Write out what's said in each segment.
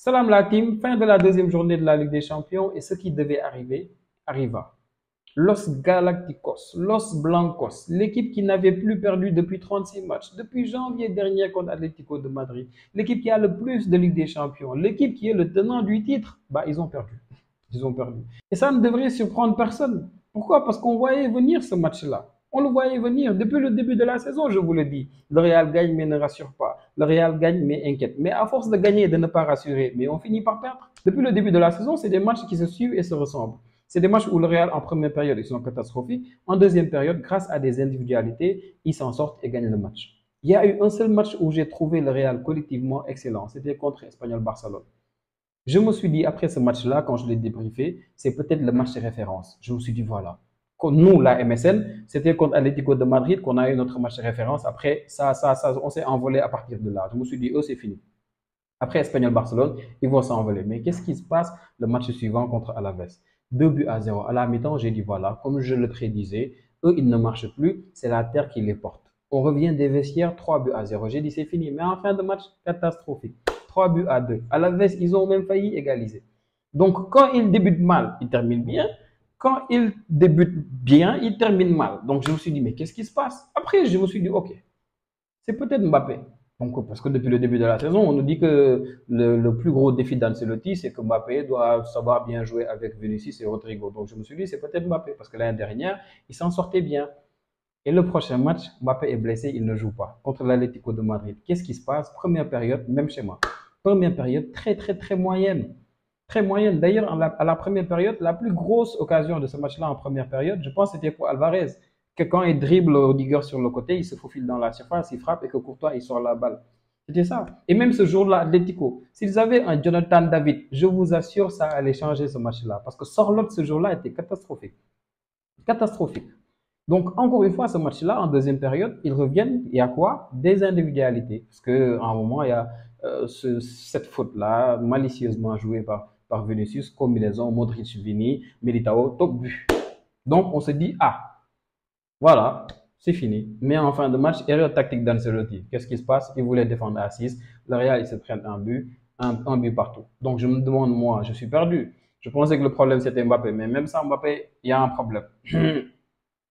Salam la team, fin de la deuxième journée de la Ligue des Champions et ce qui devait arriver arriva. Los Galacticos, Los Blancos, l'équipe qui n'avait plus perdu depuis 36 matchs, depuis janvier dernier contre Atlético de Madrid, l'équipe qui a le plus de Ligue des Champions, l'équipe qui est le tenant du titre, bah ils ont perdu. Ils ont perdu. Et ça ne devrait surprendre personne. Pourquoi? Parce qu'on voyait venir ce match-là. On le voyait venir depuis le début de la saison, je vous le dis. Le Real gagne mais ne rassure pas. Le Real gagne mais inquiète. Mais à force de gagner et de ne pas rassurer, mais on finit par perdre. Depuis le début de la saison, c'est des matchs qui se suivent et se ressemblent. C'est des matchs où le Real, en première période, ils sont catastrophiques. En deuxième période, grâce à des individualités, ils s'en sortent et gagnent le match. Il y a eu un seul match où j'ai trouvé le Real collectivement excellent. C'était contre Espanyol Barcelone. Je me suis dit, après ce match-là, quand je l'ai débriefé, c'est peut-être le match de référence. Je me suis dit, voilà. Nous, la MSN, c'était contre Atlético de Madrid qu'on a eu notre match de référence. Après, on s'est envolé à partir de là. Je me suis dit, c'est fini. Après Espanyol Barcelone, ils vont s'envoler. Mais qu'est-ce qui se passe le match suivant contre Alaves? 2 buts à 0. À la mi-temps, j'ai dit, voilà, comme je le prédisais, eux, ils ne marchent plus. C'est la terre qui les porte. On revient des vestiaires, 3 buts à 0. J'ai dit, c'est fini. Mais en fin de match, catastrophique. 3 buts à 2. À la veste, ils ont même failli égaliser. Donc, quand ils débutent mal, ils terminent bien. Quand ils débutent bien, ils terminent mal. Donc, je me suis dit, mais qu'est-ce qui se passe? Après, je me suis dit, ok, c'est peut-être Mbappé. Donc, parce que depuis le début de la saison, on nous dit que le plus gros défi d'Ancelotti, c'est que Mbappé doit savoir bien jouer avec Vinicius et Rodrigo. Donc, je me suis dit, c'est peut-être Mbappé. Parce que l'année dernière, il s'en sortait bien. Et le prochain match, Mbappé est blessé, il ne joue pas contre l'Atlético de Madrid. Qu'est-ce qui se passe? Première période, même chez moi. Première période très moyenne. Très moyenne. D'ailleurs, à la première période, la plus grosse occasion de ce match-là en première période, je pense que c'était pour Alvarez. Que quand il dribble Rudiger sur le côté, il se faufile dans la surface, il frappe et que Courtois, il sort la balle. C'était ça. Et même ce jour-là, Atlético, s'ils avaient un Jonathan David, je vous assure, ça allait changer ce match-là. Parce que Sorloth, ce jour-là, était catastrophique. Catastrophique. Donc, encore une fois, ce match-là, en deuxième période, ils reviennent. Il y a quoi? Des individualités. Parce qu'à un moment, il y a cette faute-là, malicieusement jouée par Vinicius, combinaison Modric, Vini, Militao, top but. Donc, on se dit, voilà, c'est fini. Mais en fin de match, erreur tactique d'Ancelotti. Qu'est-ce qui se passe? Il voulait défendre à 6. Le Real, ils se prennent un but, un but partout. Donc, je me demande, moi, je suis perdu. Je pensais que le problème, c'était Mbappé. Mais même sans Mbappé, il y a un problème.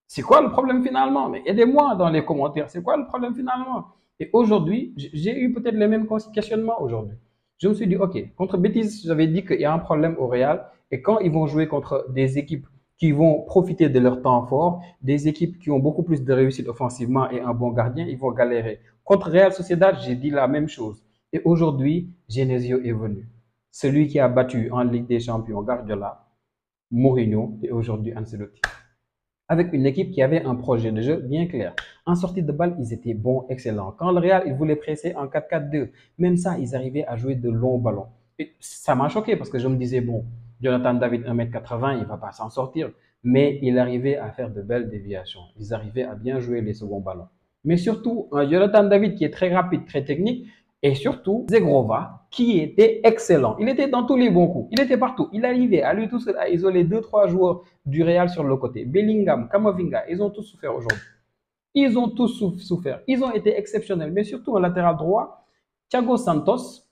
C'est quoi le problème finalement? Mais aidez-moi dans les commentaires. C'est quoi le problème finalement? Et aujourd'hui, j'ai eu peut-être les mêmes questionnements aujourd'hui. Je me suis dit, OK, contre Betis, j'avais dit qu'il y a un problème au Real. Et quand ils vont jouer contre des équipes qui vont profiter de leur temps fort, des équipes qui ont beaucoup plus de réussite offensivement et un bon gardien, ils vont galérer. Contre Real Sociedad, j'ai dit la même chose. Et aujourd'hui, Genesio est venu. Celui qui a battu en Ligue des Champions Guardiola, Mourinho et aujourd'hui Ancelotti, avec une équipe qui avait un projet de jeu bien clair. En sortie de balle, ils étaient bons, excellents. Quand le Real, ils voulaient presser en 4-4-2, même ça, ils arrivaient à jouer de longs ballons. Et ça m'a choqué parce que je me disais, bon, Jonathan David, 1m80, il ne va pas s'en sortir. Mais il arrivait à faire de belles déviations. Ils arrivaient à bien jouer les seconds ballons. Mais surtout, un Jonathan David qui est très rapide, très technique, et surtout, Zegrova, qui était excellent. Il était dans tous les bons coups. Il était partout. Il arrivait à lui tout seul à isoler 2-3 joueurs du Real sur le côté. Bellingham, Camavinga, ils ont tous souffert aujourd'hui. Ils ont tous souffert. Ils ont été exceptionnels. Mais surtout, en latéral droit, Thiago Santos,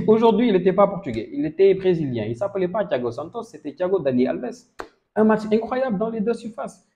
aujourd'hui, il n'était pas portugais. Il était brésilien. Il ne s'appelait pas Thiago Santos, c'était Thiago Dani Alves. Un match incroyable dans les deux surfaces.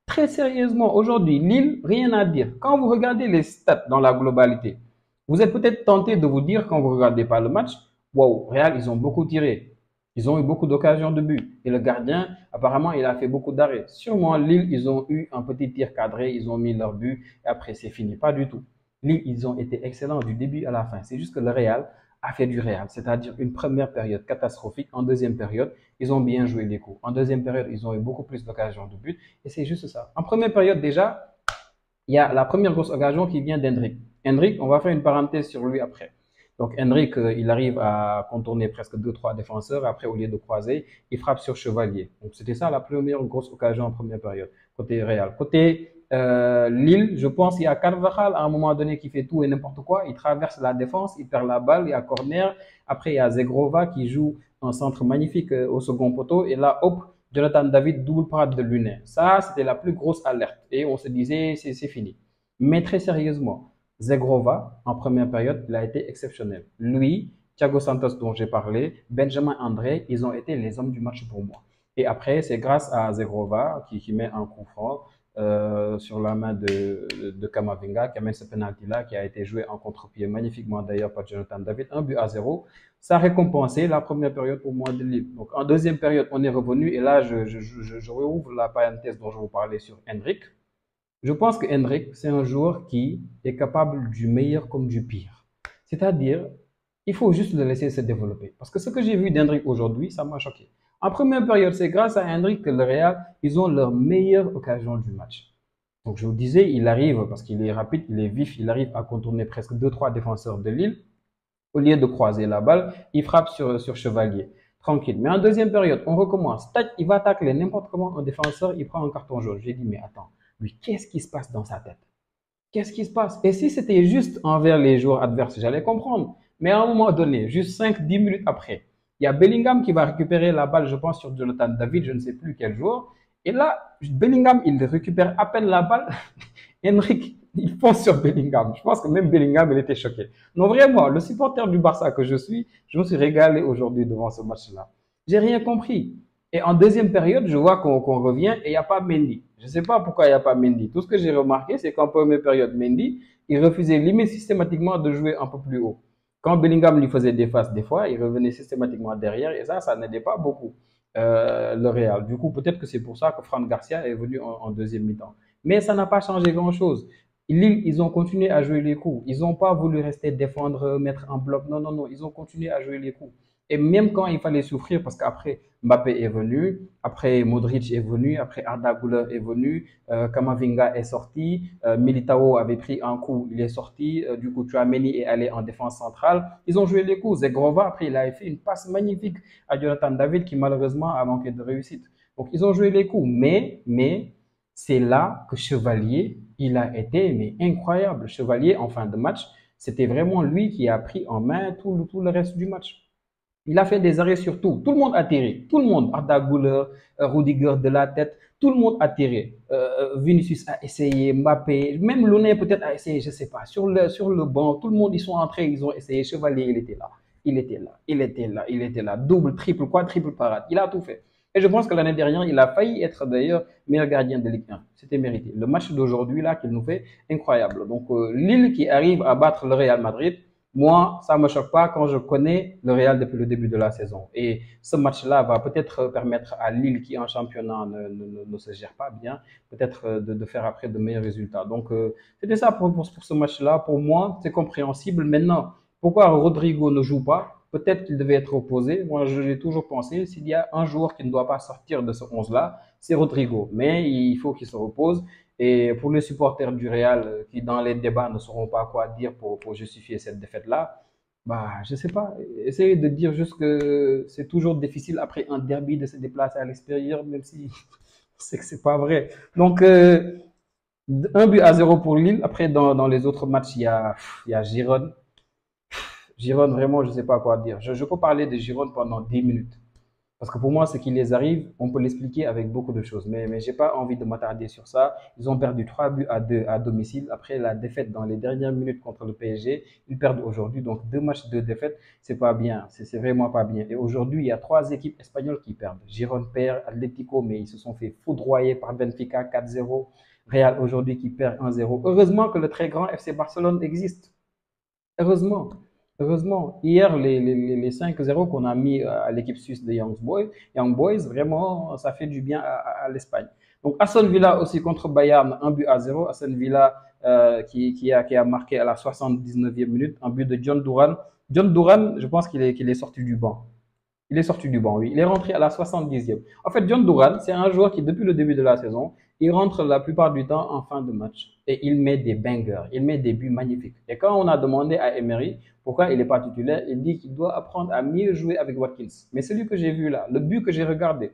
Très sérieusement, aujourd'hui, Lille, rien à dire. Quand vous regardez les stats dans la globalité, vous êtes peut-être tenté de vous dire, quand vous ne regardez pas le match, wow, Real, ils ont beaucoup tiré. Ils ont eu beaucoup d'occasions de but. Et le gardien, apparemment, il a fait beaucoup d'arrêts. Sûrement, Lille, ils ont eu un petit tir cadré, ils ont mis leur but, et après, c'est fini. Pas du tout. Lille, ils ont été excellents du début à la fin. C'est juste que le Real a fait du Real, c'est-à-dire une première période catastrophique. En deuxième période, ils ont bien joué les coups. En deuxième période, ils ont eu beaucoup plus d'occasions de but. Et c'est juste ça. En première période, déjà, il y a la première grosse occasion qui vient d'Hendrick. Hendrick, on va faire une parenthèse sur lui après. Donc Hendrick, il arrive à contourner presque 2-3 défenseurs. Après, au lieu de croiser, il frappe sur Chevalier. Donc c'était ça la première grosse occasion en première période, côté Real. Côté Lille, je pense qu'il y a Carvajal à un moment donné qui fait tout et n'importe quoi. Il traverse la défense, il perd la balle, il y a corner. Après, il y a Zegrova qui joue un centre magnifique au second poteau. Et là, hop, Jonathan David double parade de Lunet. Ça, c'était la plus grosse alerte. Et on se disait, c'est fini. Mais très sérieusement, Zegrova, en première période, il a été exceptionnel. Lui, Thiago Santos dont j'ai parlé, Benjamin André, ils ont été les hommes du match pour moi. Et après, c'est grâce à Zegrova qui met un coup franc sur la main de Kamavinga, qui amène ce penalty-là, qui a été joué en contre-pied magnifiquement d'ailleurs par Jonathan David, 1 but à 0. Ça a récompensé la première période pour moi de Lille. Donc en deuxième période, on est revenu et là, je rouvre la parenthèse dont je vous parlais sur Henrik. Je pense que Henrik, c'est un joueur qui est capable du meilleur comme du pire. C'est-à-dire, il faut juste le laisser se développer. Parce que ce que j'ai vu d'Hendrik aujourd'hui, ça m'a choqué. En première période, c'est grâce à Hendrik que le Real, ils ont leur meilleure occasion du match. Donc je vous disais, il arrive, parce qu'il est rapide, il est vif, il arrive à contourner presque deux trois défenseurs de Lille. Au lieu de croiser la balle, il frappe sur Chevalier. Tranquille. Mais en deuxième période, on recommence. Tac, il va tacler n'importe comment un défenseur, il prend un carton jaune. J'ai dit, mais attends, lui, qu'est-ce qui se passe dans sa tête? Qu'est-ce qui se passe? Et si c'était juste envers les joueurs adverses, j'allais comprendre. Mais à un moment donné, juste 5-10 minutes après, il y a Bellingham qui va récupérer la balle, je pense, sur Jonathan David, je ne sais plus quel joueur. Et là, Bellingham, il récupère à peine la balle. Henrik, il fonce sur Bellingham. Je pense que même Bellingham, il était choqué. Non, vraiment, le supporter du Barça que je suis, je me suis régalé aujourd'hui devant ce match-là. J'ai rien compris. Et en deuxième période, je vois qu'on revient et il n'y a pas Mendy. Je ne sais pas pourquoi il n'y a pas Mendy. Tout ce que j'ai remarqué, c'est qu'en première période, Mendy, il refusait limite systématiquement de jouer un peu plus haut. Quand Bellingham lui faisait des faces des fois, il revenait systématiquement derrière et ça n'aidait pas beaucoup le Real. Du coup, peut-être que c'est pour ça que Fran Garcia est venu en deuxième mi-temps. Mais ça n'a pas changé grand-chose. Ils ont continué à jouer les coups. Ils n'ont pas voulu rester défendre, mettre en bloc. Non, non, non. Ils ont continué à jouer les coups. Et même quand il fallait souffrir, parce qu'après Mbappé est venu, après Modric est venu, après Arda Güler est venu, Kamavinga est sorti, Militao avait pris un coup, il est sorti, du coup Tchouaméni est allé en défense centrale. Ils ont joué les coups. Zegrova, après, il a fait une passe magnifique à Jonathan David qui malheureusement a manqué de réussite. Donc ils ont joué les coups. Mais c'est là que Chevalier, il a été mais incroyable. Chevalier, en fin de match, c'était vraiment lui qui a pris en main tout le reste du match. Il a fait des arrêts sur tout. Tout le monde a tiré. Tout le monde. Arda Güler, Rudiger de la tête. Tout le monde a tiré. Vinicius a essayé, Mbappé, même Loné peut-être a essayé, je ne sais pas. Sur le banc, tout le monde, ils sont entrés, ils ont essayé. Chevalier, il était là. Il était là. Il était là. Il était là. Double, triple, quadruple parade. Il a tout fait. Et je pense que l'année dernière, il a failli être d'ailleurs meilleur gardien de Ligue 1. C'était mérité. Le match d'aujourd'hui, là, qu'il nous fait, incroyable. Donc, Lille qui arrive à battre le Real Madrid, moi, ça ne me choque pas quand je connais le Real depuis le début de la saison. Et ce match-là va peut-être permettre à Lille, qui en championnat ne se gère pas bien, peut-être de faire après de meilleurs résultats. Donc, c'était ça pour ce match-là. Pour moi, c'est compréhensible. Maintenant, pourquoi Rodrigo ne joue pas? Peut-être qu'il devait être opposé. Moi, je l'ai toujours pensé. S'il y a un joueur qui ne doit pas sortir de ce 11-là, c'est Rodrigo. Mais il faut qu'il se repose. Et pour les supporters du Real qui, dans les débats, ne sauront pas quoi dire pour justifier cette défaite-là, bah, je sais pas. Essayez de dire juste que c'est toujours difficile après un derby de se déplacer à l'extérieur, même si c'est que c'est pas vrai. Donc, 1 but à 0 pour Lille. Après, dans les autres matchs, il y a Giron. Giron, vraiment, je ne sais pas quoi dire. Je peux parler de Giron pendant 10 minutes. Parce que pour moi, ce qui les arrive, on peut l'expliquer avec beaucoup de choses. Mais je n'ai pas envie de m'attarder sur ça. Ils ont perdu 3 buts à 2 à domicile. Après la défaite dans les dernières minutes contre le PSG, ils perdent aujourd'hui. Donc, 2 matchs de défaite, c'est pas bien. C'est vraiment pas bien. Et aujourd'hui, il y a 3 équipes espagnoles qui perdent. Giron perd, Atlético, mais ils se sont fait foudroyer par Benfica 4-0. Real aujourd'hui qui perd 1-0. Heureusement que le très grand FC Barcelone existe. Heureusement. Heureusement, hier, les 5-0 qu'on a mis à l'équipe suisse des Young Boys, vraiment, ça fait du bien à l'Espagne. Donc, Aston Villa aussi contre Bayern, 1 but à 0. Aston Villa qui a marqué à la 79e minute, un but de John Duran. John Duran, je pense qu'il est sorti du banc. Il est sorti du banc, oui. Il est rentré à la 70e. En fait, John Duran, c'est un joueur qui, depuis le début de la saison, il rentre la plupart du temps en fin de match. Et il met des bangers, il met des buts magnifiques. Et quand on a demandé à Emery pourquoi il n'est pas titulaire, il dit qu'il doit apprendre à mieux jouer avec Watkins. Mais celui que j'ai vu là, le but que j'ai regardé,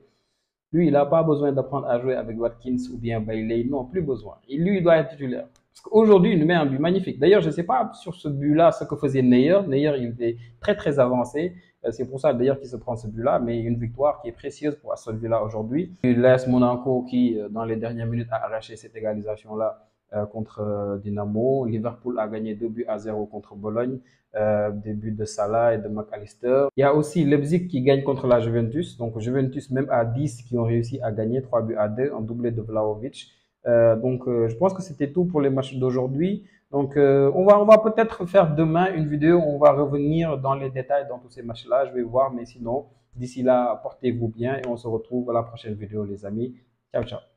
lui, il n'a pas besoin d'apprendre à jouer avec Watkins ou bien Bailey. Non, plus besoin. Lui, il doit être titulaire. Parce qu'aujourd'hui, il met un but magnifique. D'ailleurs, je ne sais pas sur ce but-là ce que faisait Neuer. Neuer, il était très, très avancé. C'est pour ça d'ailleurs qu'il se prend ce but-là. Mais une victoire qui est précieuse pour Aston Villa aujourd'hui. Il laisse Monaco qui, dans les dernières minutes, a arraché cette égalisation-là contre Dynamo. Liverpool a gagné 2 buts à 0 contre Bologne. Des buts de Salah et de McAllister. Il y a aussi Leipzig qui gagne contre la Juventus. Donc Juventus, même à 10, qui ont réussi à gagner 3 buts à 2 en doublé de Vlahovic. Je pense que c'était tout pour les matchs d'aujourd'hui. On va peut-être faire demain une vidéo où on va revenir dans les détails dans tous ces matchs-là. Je vais voir, mais sinon, d'ici là, portez-vous bien et on se retrouve à la prochaine vidéo, les amis. Ciao, ciao.